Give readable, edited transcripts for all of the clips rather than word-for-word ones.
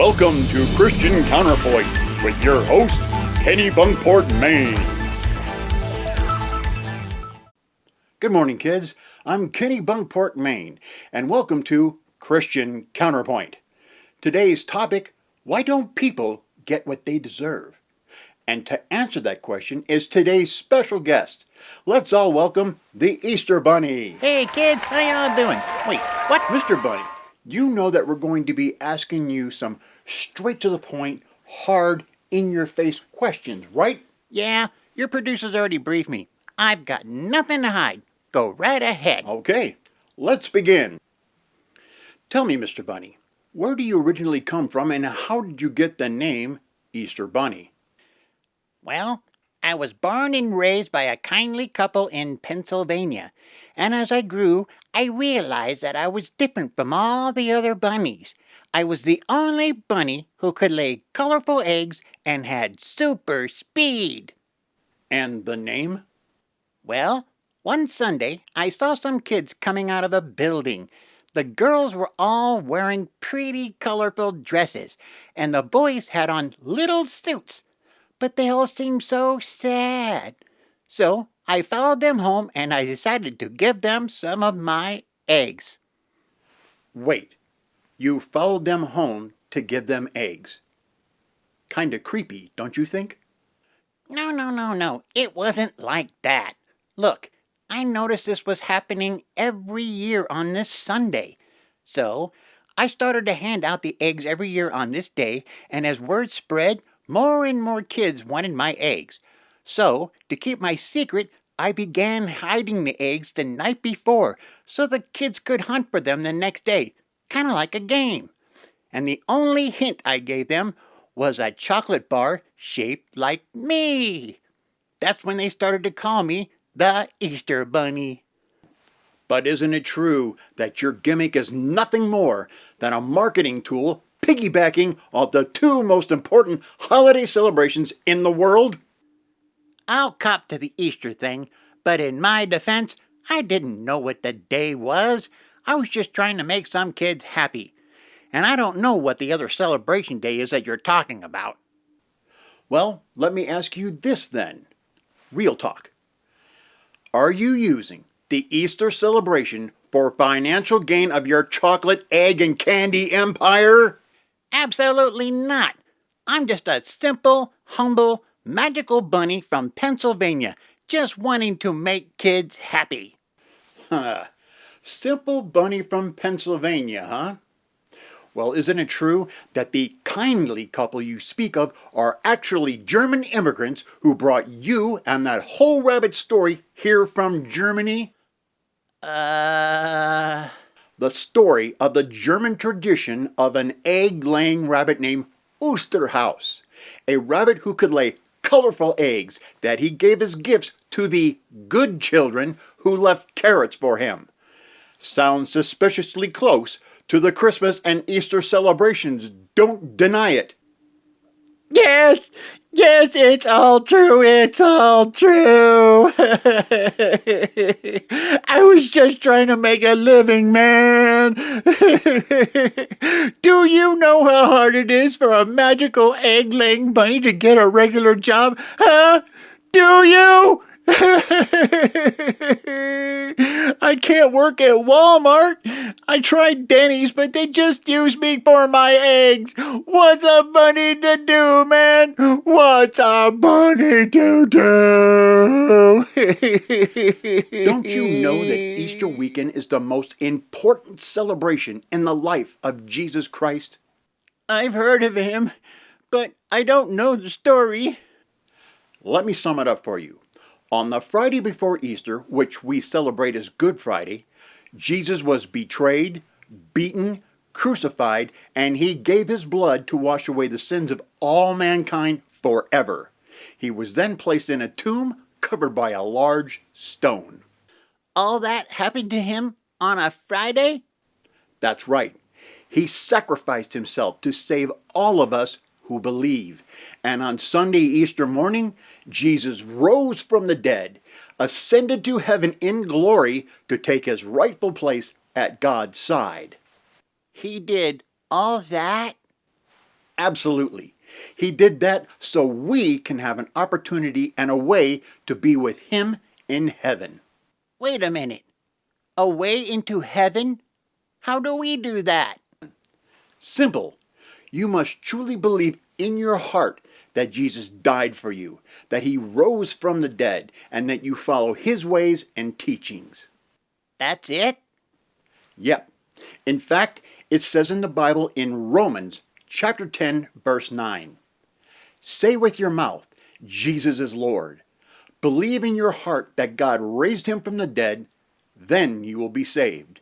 Welcome to Christian Counterpoint with your host, Kennebunkport, Maine. Good morning, kids. I'm Kennebunkport, Maine, and welcome to Christian Counterpoint. Today's topic, why don't people get what they deserve? And to answer that question is today's special guest. Let's all welcome the Easter Bunny. Hey kids, how y'all doing? Wait, what? Mr. Bunny, you know that we're going to be asking you some straight to the point, hard, in-your-face questions, right? Yeah, your producers already briefed me. I've got nothing to hide. Go right ahead. Okay, let's begin. Tell me, Mr. Bunny, where do you originally come from and how did you get the name Easter Bunny? Well, I was born and raised by a kindly couple in Pennsylvania, and as I grew, I realized that I was different from all the other bunnies. I was the only bunny who could lay colorful eggs and had super speed. And the name? Well, one Sunday, I saw some kids coming out of a building. The girls were all wearing pretty colorful dresses, and the boys had on little suits. But they all seemed so sad. So I followed them home and I decided to give them some of my eggs. Wait, you followed them home to give them eggs. Kinda creepy, don't you think? No. It wasn't like that. Look, I noticed this was happening every year on this Sunday. So I started to hand out the eggs every year on this day, and as word spread, more and more kids wanted my eggs. So, to keep my secret, I began hiding the eggs the night before so the kids could hunt for them the next day, kind of like a game. And the only hint I gave them was a chocolate bar shaped like me. That's when they started to call me the Easter Bunny. But isn't it true that your gimmick is nothing more than a marketing tool piggybacking on the two most important holiday celebrations in the world? I'll cop to the Easter thing, but in my defense, I didn't know what the day was. I was just trying to make some kids happy. And I don't know what the other celebration day is that you're talking about. Well, let me ask you this then. Real talk. Are you using the Easter celebration for financial gain of your chocolate, egg, and candy empire? Absolutely not. I'm just a simple, humble, magical bunny from Pennsylvania, just wanting to make kids happy. Simple bunny from Pennsylvania, huh? Well, isn't it true that the kindly couple you speak of are actually German immigrants who brought you and that whole rabbit story here from Germany? The story of the German tradition of an egg-laying rabbit named Oosterhaus, a rabbit who could lay colorful eggs that he gave as gifts to the good children who left carrots for him. Sounds suspiciously close to the Christmas and Easter celebrations. Don't deny it. Yes, it's all true. I was just trying to make a living, man. Do you know how hard it is for a magical egg-laying bunny to get a regular job? Huh? Do you? I can't work at Walmart. I tried Denny's, but they just use me for my eggs. What's a bunny to do, man? What's a bunny to do? Don't you know that Easter weekend is the most important celebration in the life of Jesus Christ? I've heard of him, but I don't know the story. Let me sum it up for you. On the Friday before Easter, which we celebrate as Good Friday, Jesus was betrayed, beaten, crucified, and he gave his blood to wash away the sins of all mankind forever. He was then placed in a tomb covered by a large stone. All that happened to him on a Friday? That's right. He sacrificed himself to save all of us who believe. And on Sunday, Easter morning, Jesus rose from the dead, ascended to heaven in glory to take his rightful place at God's side. He did all that? Absolutely. He did that so we can have an opportunity and a way to be with Him in heaven. Wait a minute. A way into heaven? How do we do that? Simple. You must truly believe in your heart that Jesus died for you, that He rose from the dead, and that you follow His ways and teachings. That's it? Yep. In fact, it says in the Bible in Romans chapter 10, verse 9, say with your mouth, Jesus is Lord. Believe in your heart that God raised Him from the dead, then you will be saved.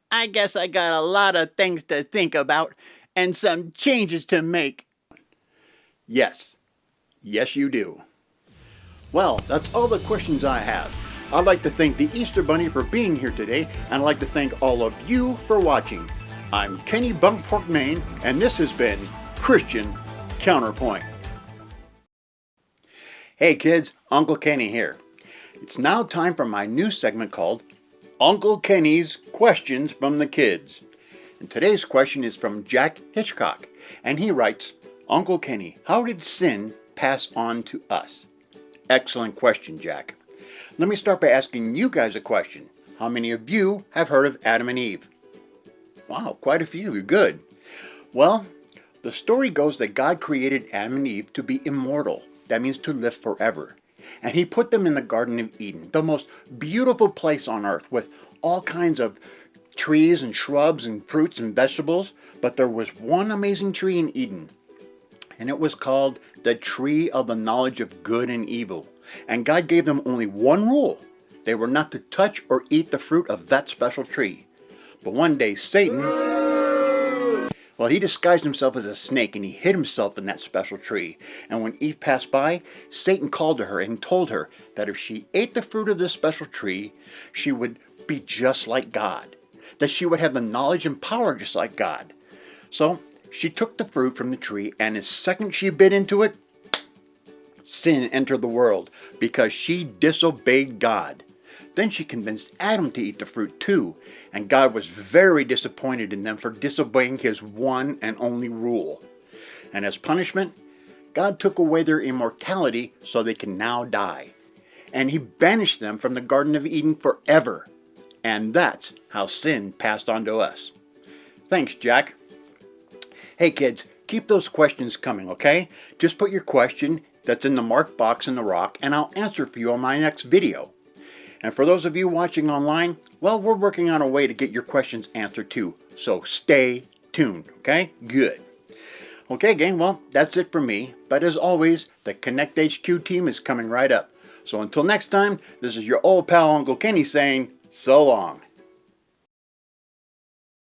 I guess I got a lot of things to think about and some changes to make. Yes. Yes, you do. Well, that's all the questions I have. I'd like to thank the Easter Bunny for being here today, and I'd like to thank all of you for watching. I'm Kenny Bunkport, Maine, and this has been Christian Counterpoint. Hey kids, Uncle Kenny here. It's now time for my new segment called Uncle Kenny's Questions from the Kids. And today's question is from Jack Hitchcock, and he writes, Uncle Kenny, how did sin pass on to us? Excellent question, Jack. Let me start by asking you guys a question. How many of you have heard of Adam and Eve? Wow, quite a few. You're good. Well, the story goes that God created Adam and Eve to be immortal. That means to live forever. And He put them in the Garden of Eden, the most beautiful place on earth with all kinds of trees and shrubs and fruits and vegetables. But there was one amazing tree in Eden, and it was called the tree of the knowledge of good and evil. And God gave them only one rule. They were not to touch or eat the fruit of that special tree. But one day Satan, well, he disguised himself as a snake and he hid himself in that special tree. And when Eve passed by, Satan called to her and told her that if she ate the fruit of this special tree, she would be just like God. That she would have the knowledge and power just like God. So she took the fruit from the tree, and the second she bit into it, sin entered the world because she disobeyed God. Then she convinced Adam to eat the fruit too, and God was very disappointed in them for disobeying His one and only rule. And as punishment, God took away their immortality so they can now die. And He banished them from the Garden of Eden forever. And that's how sin passed on to us. Thanks, Jack. Hey kids, keep those questions coming, okay? Just put your question that's in the marked box in the rock, and I'll answer for you on my next video. And for those of you watching online, well, we're working on a way to get your questions answered too. So stay tuned, okay? Good. Okay, gang, well, that's it for me. But as always, the Connect HQ team is coming right up. So until next time, this is your old pal Uncle Kenny saying, so long.